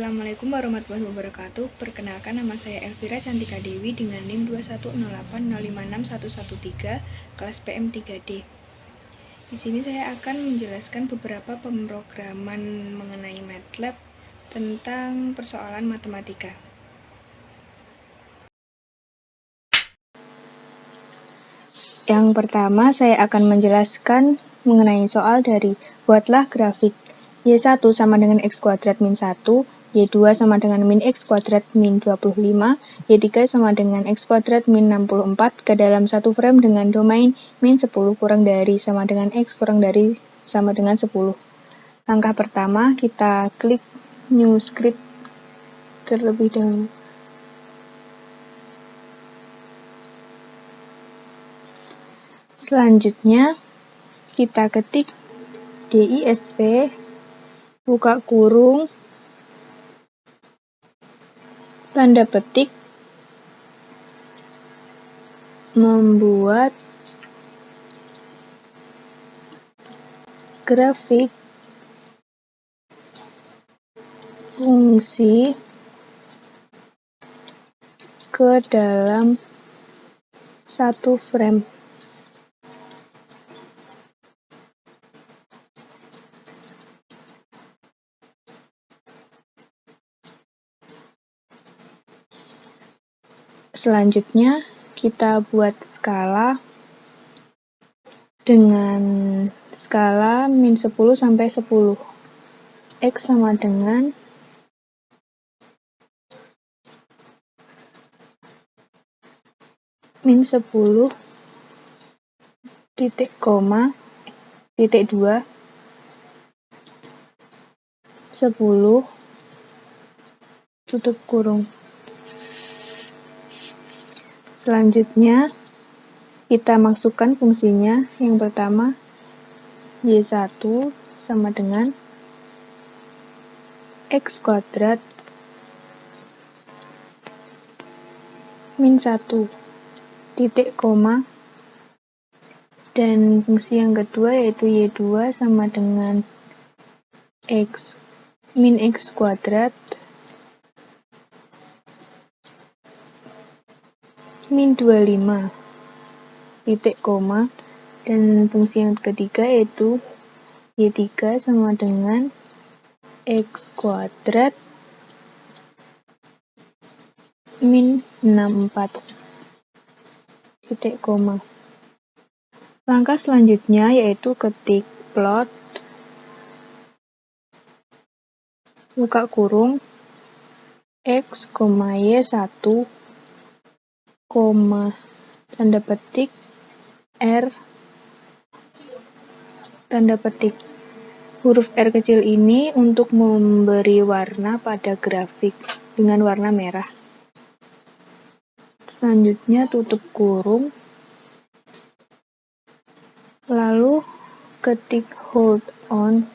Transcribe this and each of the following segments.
Assalamualaikum warahmatullahi wabarakatuh. Perkenalkan, nama saya Elvira Cantika Dewi dengan NIM 21080561113 kelas PM 3D. Di sini saya akan menjelaskan beberapa pemrograman mengenai MATLAB tentang persoalan matematika. Yang pertama, saya akan menjelaskan mengenai soal dari buatlah grafik Y1 sama dengan X kuadrat min 1, Y2 sama dengan min X kuadrat min 25, Y3 sama dengan X kuadrat min 64 ke dalam satu frame dengan domain min 10 kurang dari sama dengan X kurang dari sama dengan 10. Langkah pertama, kita klik New Script terlebih dahulu. Selanjutnya, kita ketik DISP, buka kurung, tanda petik, membuat grafik fungsi ke dalam satu frame. Selanjutnya, kita buat skala dengan skala min 10 sampai 10. X sama dengan min 10 titik koma titik 2 10 tutup kurung. Selanjutnya, kita masukkan fungsinya. Yang pertama, Y1 sama dengan X kuadrat min 1 titik koma, dan fungsi yang kedua yaitu Y2 sama dengan X min X kuadrat min 25 titik koma, dan fungsi yang ketiga yaitu Y3 sama dengan X kuadrat min 64 titik koma. Langkah selanjutnya yaitu ketik plot, buka kurung, X, Y1, tanda petik, R, tanda petik. Huruf R kecil ini untuk memberi warna pada grafik dengan warna merah. Selanjutnya tutup kurung, lalu ketik hold on,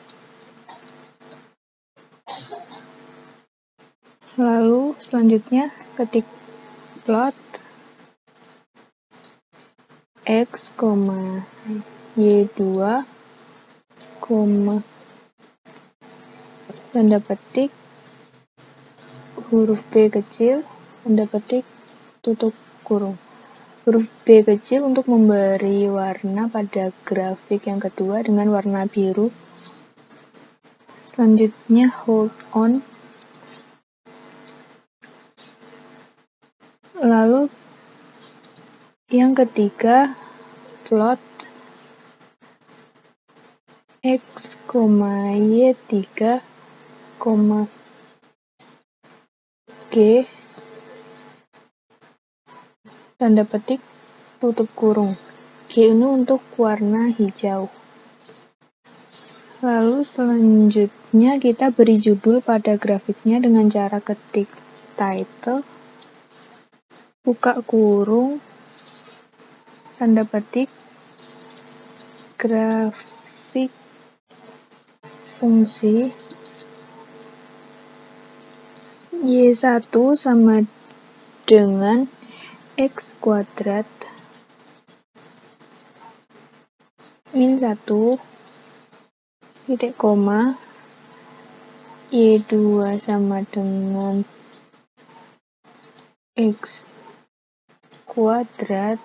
lalu selanjutnya ketik plot X, Y2, tanda petik, huruf B kecil, tanda petik, tutup kurung. Huruf B kecil untuk memberi warna pada grafik yang kedua dengan warna biru. Selanjutnya hold on, lalu yang ketiga plot X, Y3, G, tanda petik, tutup kurung. G ini untuk warna hijau. Lalu selanjutnya kita beri judul pada grafiknya dengan cara ketik title, buka kurung, tanda petik, grafik fungsi Y1 sama dengan X kuadrat min 1 titik koma Y2 sama dengan X kuadrat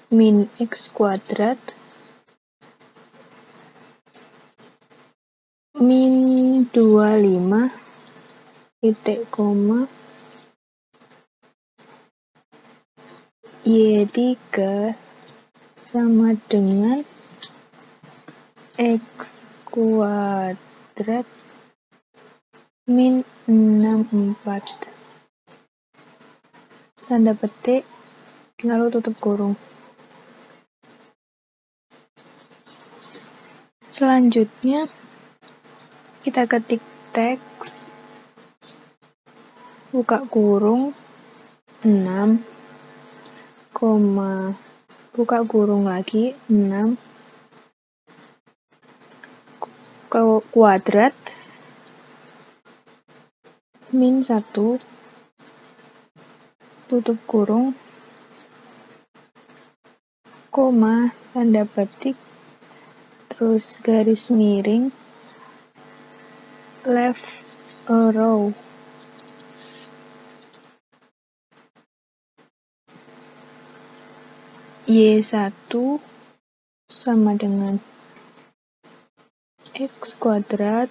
min X kuadrat min 25 titik koma Y3 sama dengan X kuadrat min 64 tanda petik lalu tutup kurung. Selanjutnya kita ketik teks buka kurung 6, buka kurung lagi 6 kuadrat min 1 tutup kurung koma tanda petik terus garis miring left a row. Y1 sama dengan X kuadrat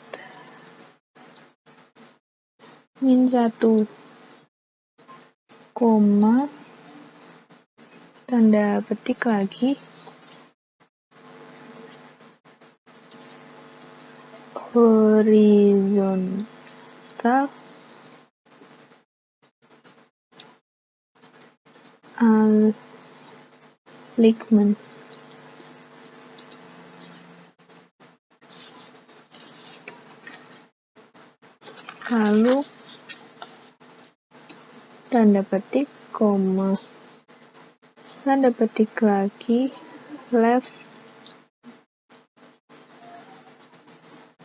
min 1 koma tanda petik lagi horizontal alignment. Lalu tanda petik koma tanda petik lagi left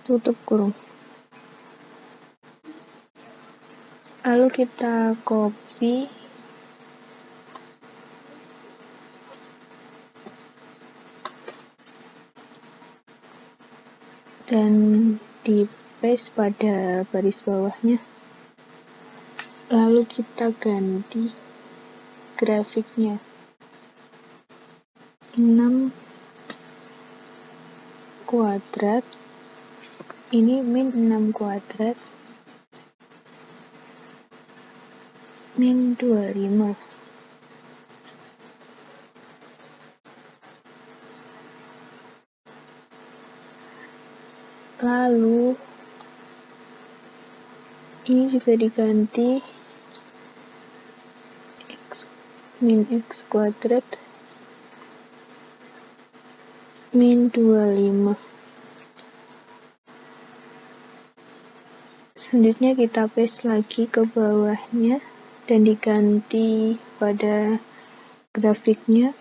tutup kurung. Lalu kita copy dan di paste pada baris bawahnya. Lalu kita ganti grafiknya 6 kuadrat ini min 6 kuadrat min 25. Lalu ini juga diganti min X kuadrat min 25. Selanjutnya kita paste lagi ke bawahnya dan diganti pada grafiknya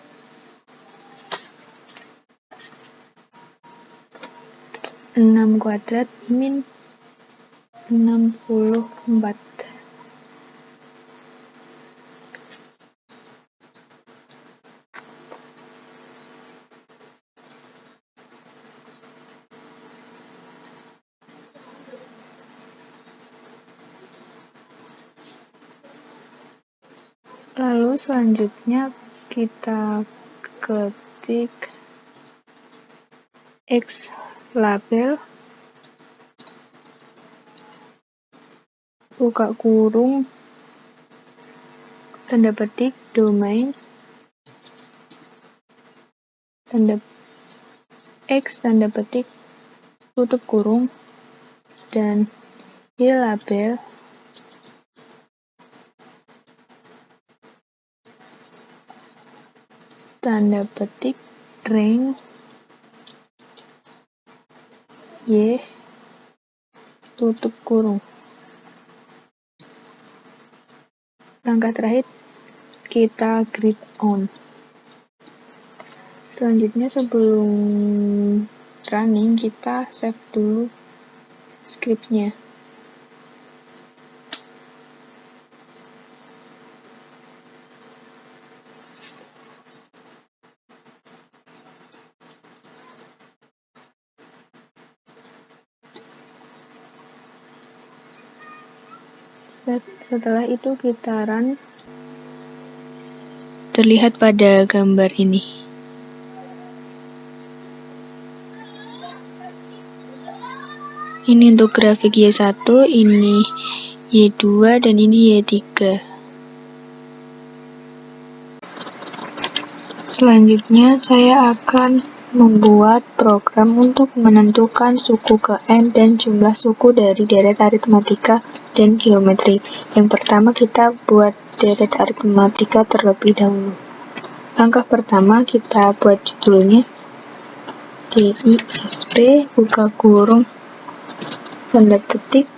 6 kuadrat min 64. Lalu selanjutnya kita ketik X label buka kurung tanda petik domain tanda X tanda petik tutup kurung dan Y label tanda petik rank Y tutup kurung. Langkah terakhir kita grid on. Selanjutnya sebelum running kita save dulu scriptnya. Setelah itu kita run. Terlihat pada gambar ini. Ini untuk grafik Y1, ini Y2, dan ini Y3. Selanjutnya saya akan membuat program untuk menentukan suku ke N dan jumlah suku dari deret aritmatika dan geometri. Yang pertama kita buat deret aritmatika terlebih dahulu. Langkah pertama kita buat judulnya DISP buka kurung tanda petik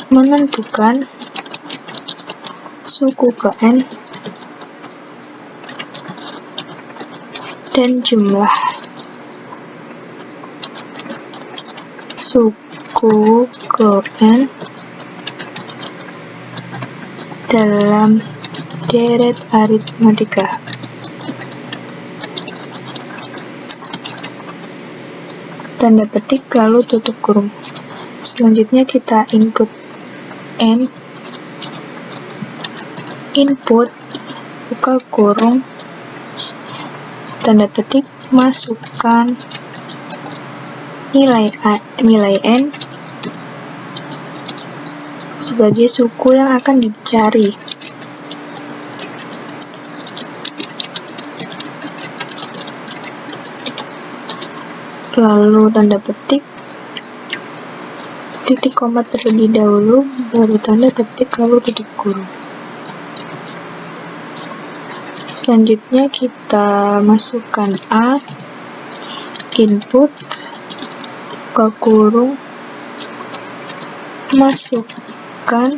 menentukan suku ke N dan jumlah suku ke N dalam deret aritmatika. Tanda petik lalu tutup kurung. Selanjutnya kita input N, input buka kurung tanda petik masukkan nilai N sebagai suku yang akan dicari. Lalu tanda petik titik koma terlebih dahulu, baru tanda petik lalu tutup kurung. Selanjutnya kita masukkan A, input, buka kurung, masukkan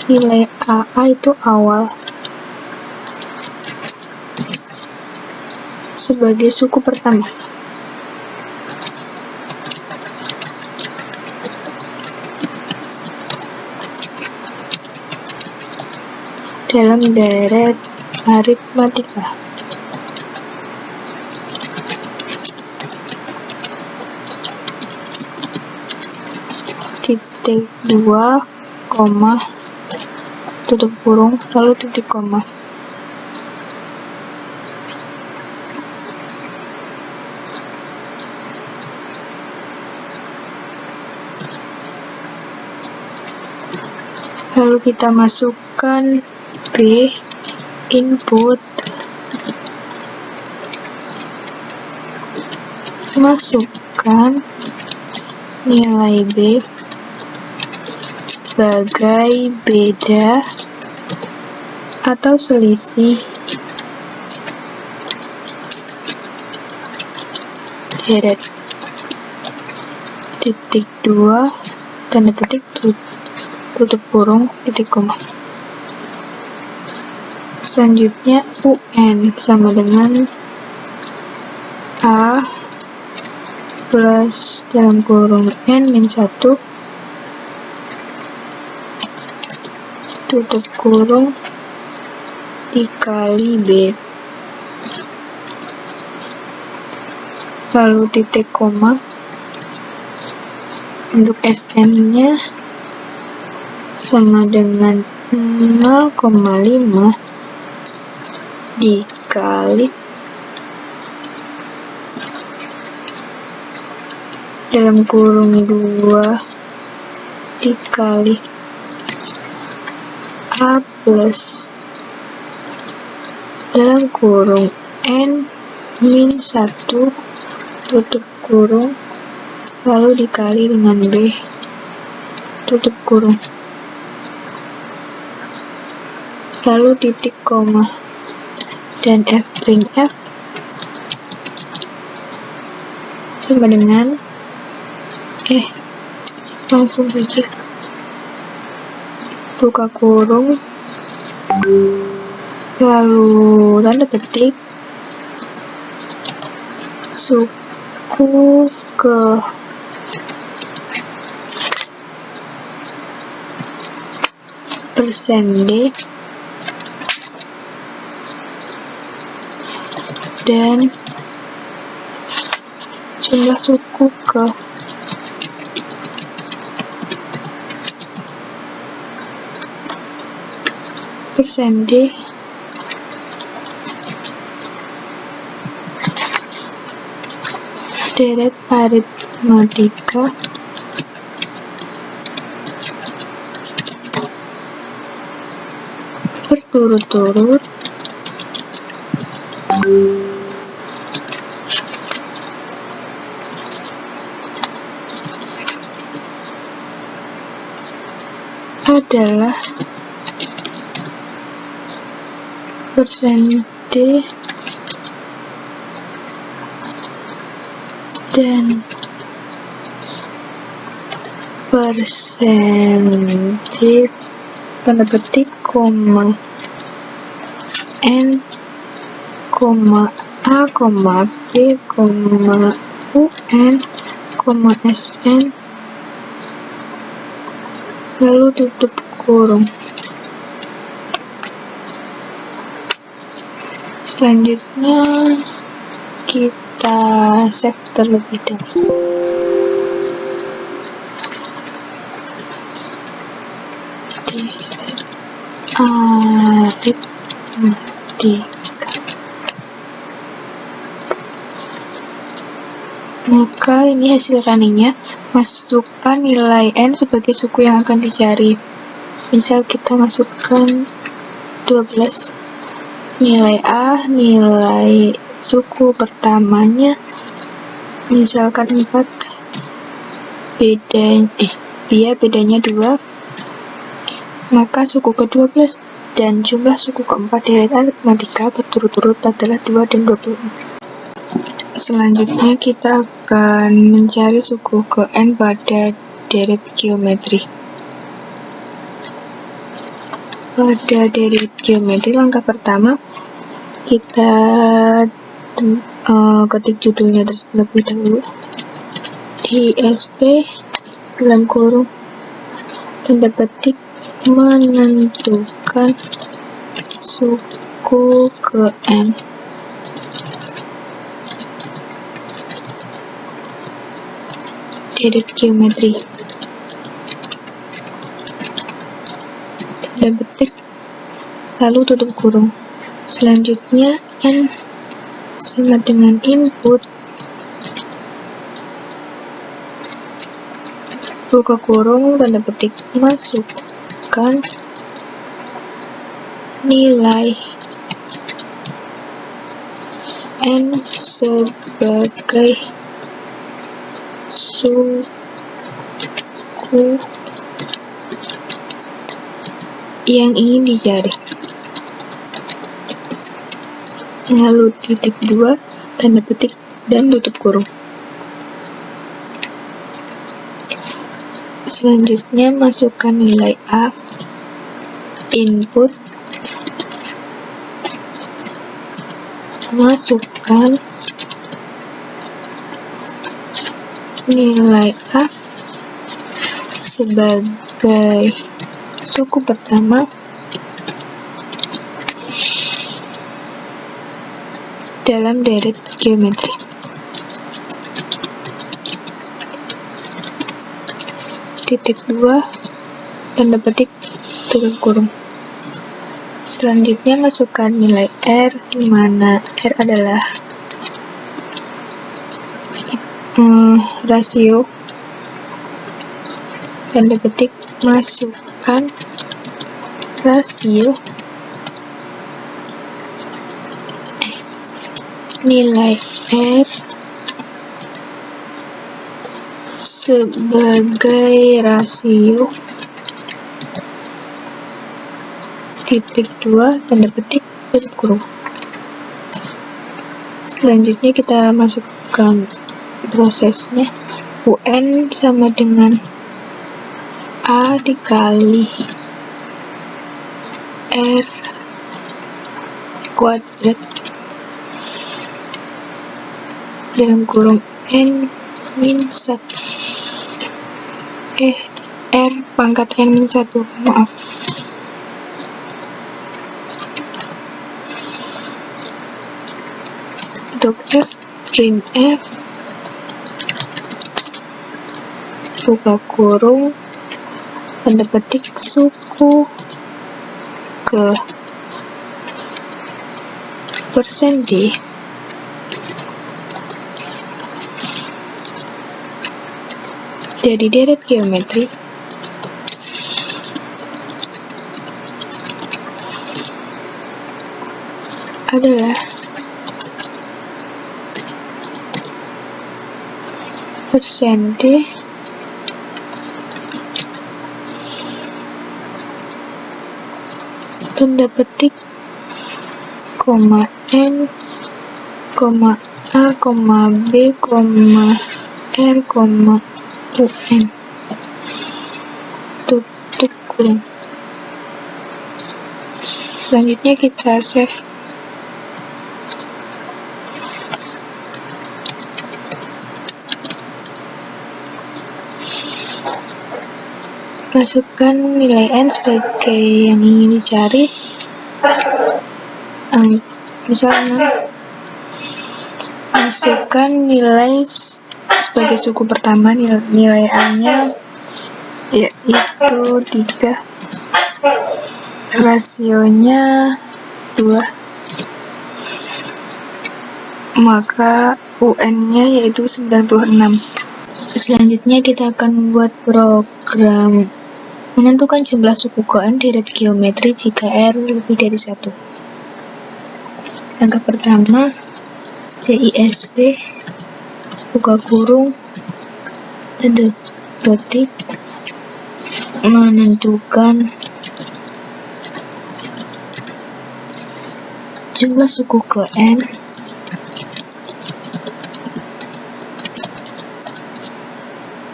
nilai A itu awal sebagai suku pertama. Dalam deret aritmatika. Titik 2, koma, tutup kurung, lalu titik koma. Lalu kita masukkan B, input, masukkan nilai B sebagai beda atau selisih deret. Titik 2, tanda petik tutup kurung, titik koma. Selanjutnya UN sama dengan A plus dalam kurung N min 1 tutup kurung dikali B, lalu titik koma. Untuk SN nya sama dengan 0,5 dikali dalam kurung 2 dikali A plus dalam kurung N min 1 tutup kurung lalu dikali dengan B tutup kurung, lalu titik koma. Dan F' sama dengan langsung saja buka kurung lalu tanda petik suku ke persen D dan jumlah suku ke persen D deret aritmatika berturut-turut adalah persen D dan persen D tanda petik koma N koma A koma B koma UN koma SN lalu tutup kurung. Selanjutnya kita save terlebih dahulu. Aritmatika. Maka ini hasil runningnya. Masukkan nilai N sebagai suku yang akan dicari. Misal kita masukkan 12. Nilai A, nilai suku pertamanya misalkan 4, bedanya 2, maka suku ke-12 dan jumlah suku keempat deret aritmatika berturut-turut adalah 2 dan 24. Selanjutnya kita akan mencari suku ke N pada deret geometri. Pada deret geometri langkah pertama kita ketik judulnya terlebih dahulu di SP dalam kurung tanda petik menentukan suku ke N. Deret geometri tanda petik lalu tutup kurung. Selanjutnya N sama dengan input buka kurung tanda petik masukkan nilai N sebagai suku yang ingin dicari. Lalu titik 2 tanda petik dan tutup kurung. Selanjutnya masukkan nilai A input, masukkan nilai A sebagai suku pertama dalam deret geometri. Titik 2 tanda petik tutup kurung. Selanjutnya masukkan nilai R, di mana R adalah rasio tanda petik masukkan rasio nilai R sebagai rasio titik 2 tanda petik tutup kurung. Selanjutnya kita masukkan prosesnya. UN sama dengan A dikali R kuadrat dalam kurung N min 1 R pangkat N min 1, maaf. Untuk F, print F buka kurung tanda petik suku ke persen D dari deret geometri adalah persen D tanda petik koma N koma A koma B koma R koma UN tutup kurung. Selanjutnya kita save. Masukkan nilai N sebagai yang ingin dicari, misalnya masukkan nilai sebagai suku pertama, nilai A-nya yaitu 3, rasionya 2, maka UN-nya yaitu 96. Selanjutnya kita akan membuat program menentukan jumlah suku koen deret geometri jika R lebih dari 1. Langkah pertama, DISP buka kurung tanda petik menentukan jumlah suku koen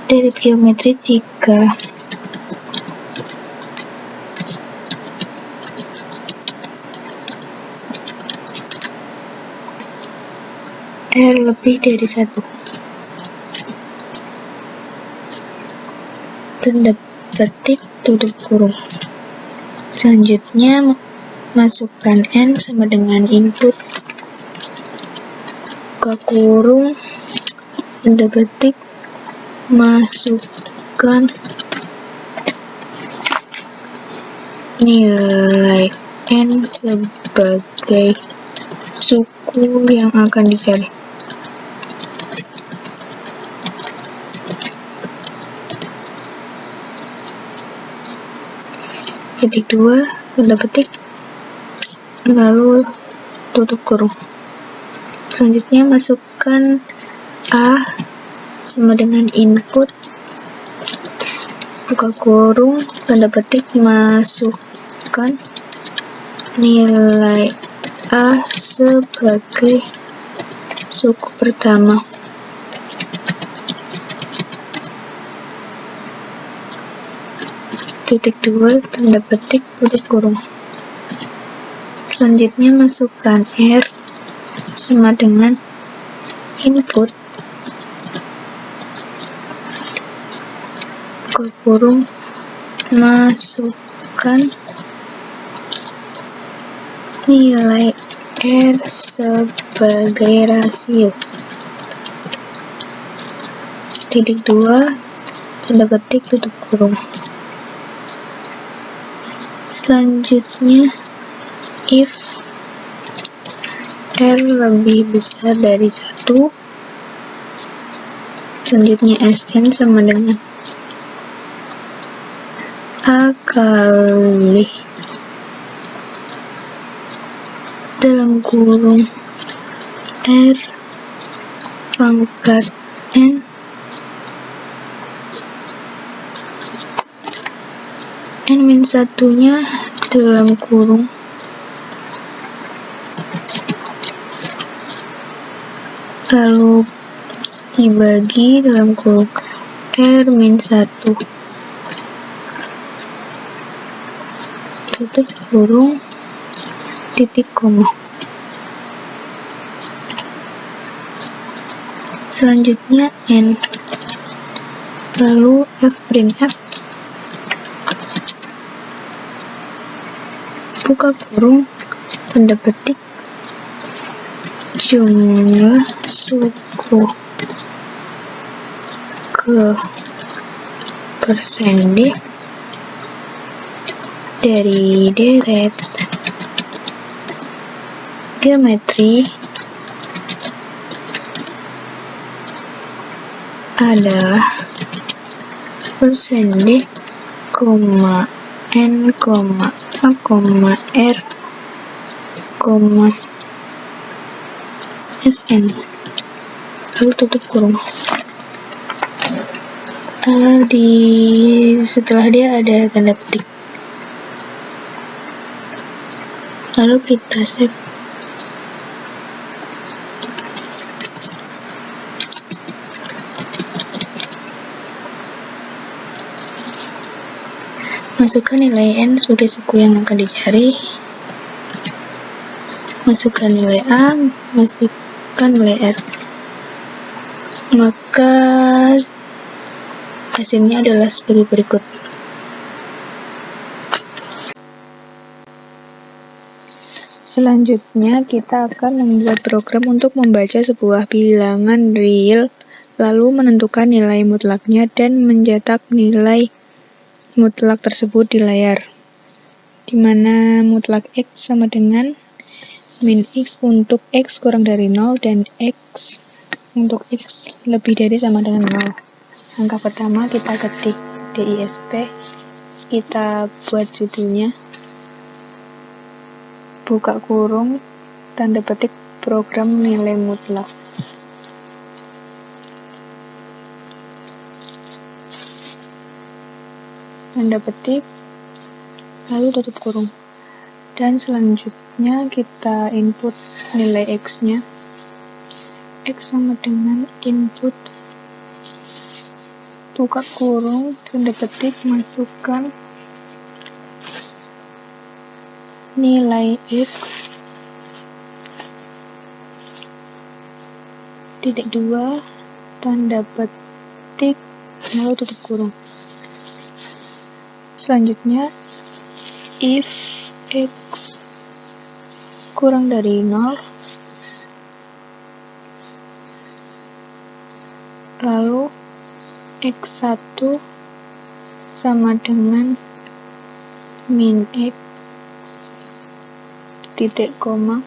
deret geometri jika R lebih dari 1. Tanda petik tutup kurung. Selanjutnya masukkan N sama dengan input buka kurung tanda petik masukkan nilai N sebagai suku yang akan dicari. Titik 2 tanda petik lalu tutup kurung. Selanjutnya masukkan A sama dengan input buka kurung tanda petik masukkan nilai A sebagai suku pertama. Titik 2 tanda petik tutup kurung. Selanjutnya masukkan R sama dengan input buka kurung masukkan nilai R sebagai rasio. Titik 2 tanda petik tutup kurung. Selanjutnya if R lebih besar dari 1, selanjutnya Sn sama dengan A kali dalam kurung R pangkat N N-1 nya dalam kurung lalu dibagi dalam kurung R-1 tutup kurung titik koma. Selanjutnya N lalu F', buka kurung tanda petik jumlah suku ke persen D dari deret geometri adalah persen D, N, A, R, Sn, lalu tutup kurung. Setelah dia ada tanda petik, lalu kita save. Masukkan nilai N sebagai suku yang akan dicari. Masukkan nilai A, masukkan nilai R. Maka hasilnya adalah sebagai berikut. Selanjutnya, kita akan membuat program untuk membaca sebuah bilangan real, lalu menentukan nilai mutlaknya dan mencetak nilai mutlak tersebut di layar, di mana mutlak X sama dengan min X untuk X kurang dari 0 dan X untuk X lebih dari sama dengan 0. Langkah pertama, kita ketik DISP, kita buat judulnya, buka kurung, tanda petik program nilai mutlak. Tanda petik, lalu tutup kurung. Dan selanjutnya kita input nilai X-nya. X sama dengan input, buka kurung, tanda petik, masukkan nilai X, titik 2, tanda petik, lalu tutup kurung. Selanjutnya, if X kurang dari 0, lalu X1 sama dengan min X, titik koma,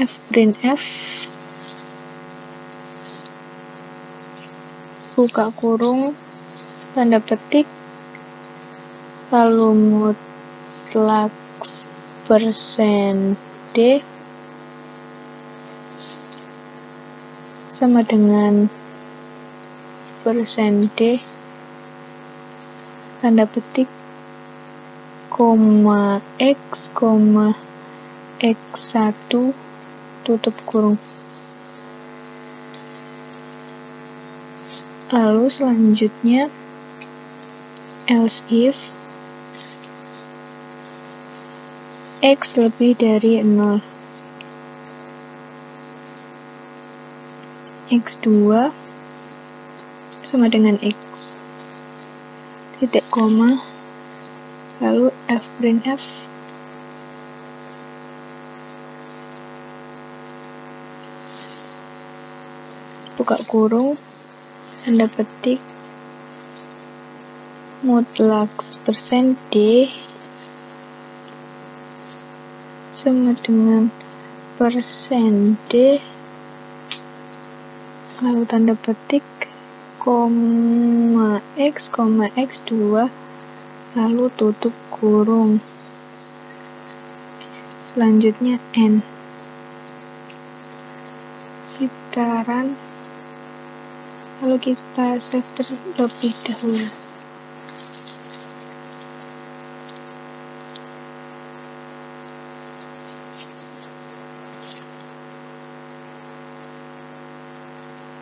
fprintf, buka kurung, tanda petik, lalu mutlak persen D sama dengan persen D, tanda petik, koma X, X1, tutup kurung. Lalu selanjutnya, else if X lebih dari 0, X2 sama dengan X, titik koma, lalu fprintf, buka kurung, tanda petik, mutlak persen D sama dengan persen D, lalu tanda petik, koma X, X2, lalu tutup kurung. Selanjutnya N. Kita run, lalu kita save terlebih dahulu.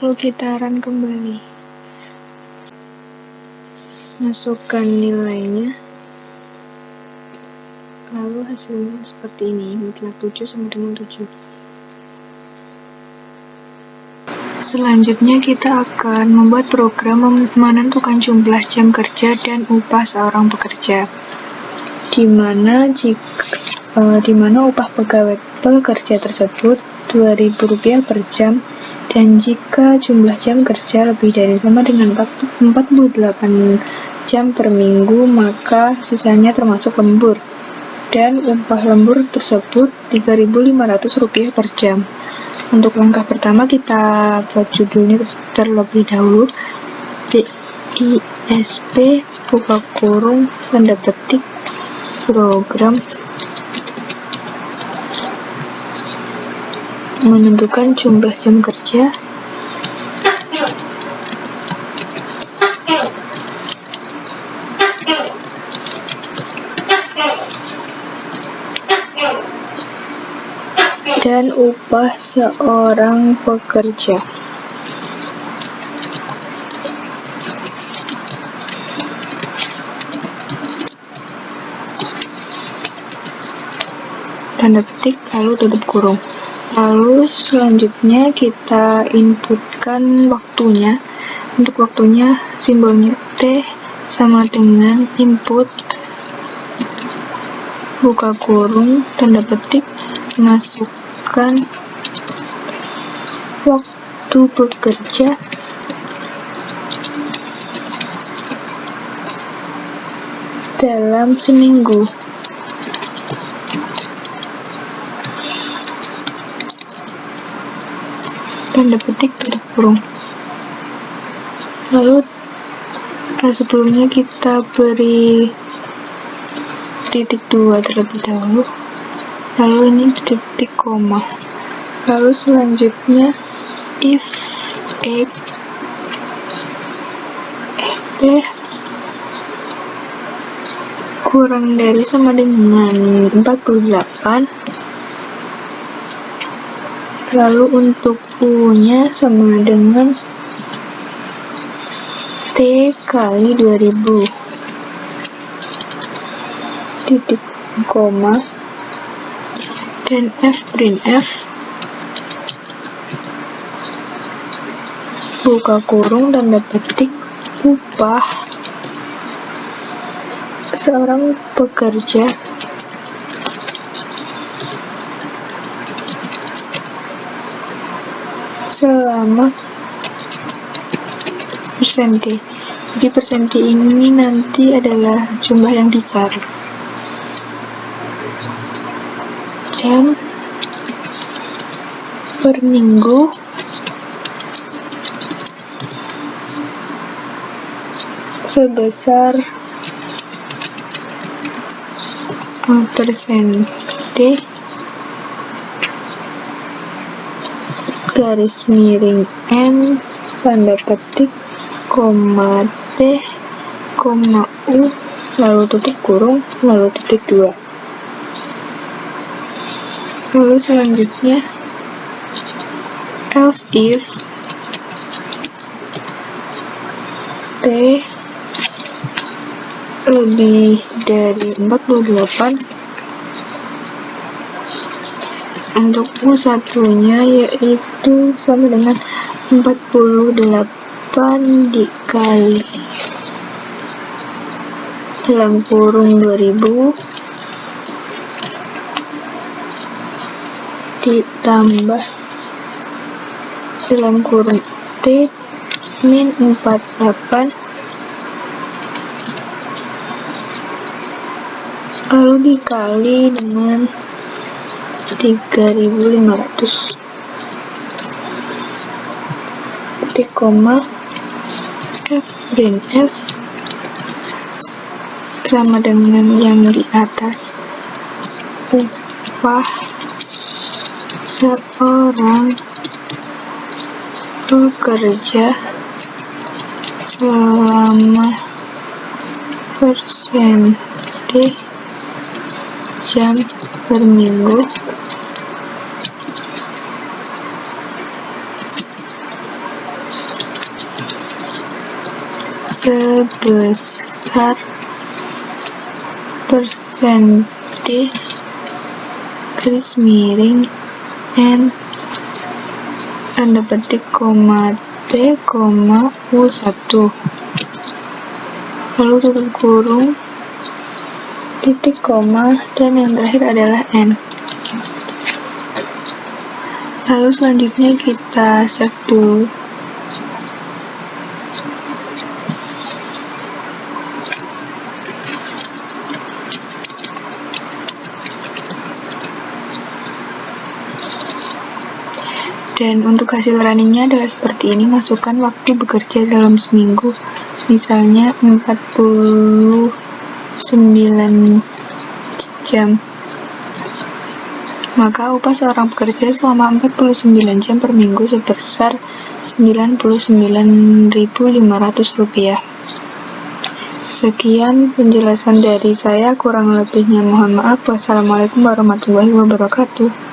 Lalu kita run kembali. Masukkan nilainya. Lalu hasilnya seperti ini, mutlak 7 sama dengan 7. Selanjutnya kita akan membuat program menentukan jumlah jam kerja dan upah seorang pekerja, di mana upah pekerja tersebut Rp2.000 per jam, dan jika jumlah jam kerja lebih dari sama dengan 48 jam per minggu, maka sisanya termasuk lembur. Dan upah lembur tersebut Rp3.500 per jam. Untuk langkah pertama kita buat judulnya terlebih dahulu. DISP buka kurung tanda petik program menentukan jumlah jam kerja dan upah seorang pekerja. Tanda petik lalu tutup kurung. Lalu selanjutnya kita inputkan waktunya. Untuk waktunya simbolnya T sama dengan input buka kurung tanda petik masukkan waktu bekerja dalam seminggu. Tanda petik tutup kurung. Lalu sebelumnya kita beri titik 2 terlebih dahulu, lalu ini titik koma. Lalu selanjutnya if P kurang dari sama dengan 48, lalu untuk U-nya sama dengan T kali 2000, titik koma, dan printf buka kurung tanda petik upah seorang pekerja selama persenti. Jadi persenti ini nanti adalah jumlah yang dicari. Jam per minggu sebesar persenti garis miring N tanda petik koma T koma U lalu tutup kurung lalu titik 2. Lalu selanjutnya else if T lebih dari 48, untuk U1 nya yaitu sama dengan 48 dikali dalam kurung 2000 ditambah dalam kurung T min 48 lalu dikali dengan 3.500 titik koma printf sama dengan yang di atas upah seorang pekerja selama persenti jam per minggu sebesar persenti garis miring N tanda petik koma T koma U1 lalu tutup kurung titik koma dan yang terakhir adalah N. Lalu selanjutnya kita save dulu. Dan untuk hasil runningnya adalah seperti ini. Masukkan waktu bekerja dalam seminggu, misalnya 49 jam. Maka upah seorang pekerja selama 49 jam per minggu sebesar Rp99.500. Sekian penjelasan dari saya, kurang lebihnya mohon maaf. Wassalamualaikum warahmatullahi wabarakatuh.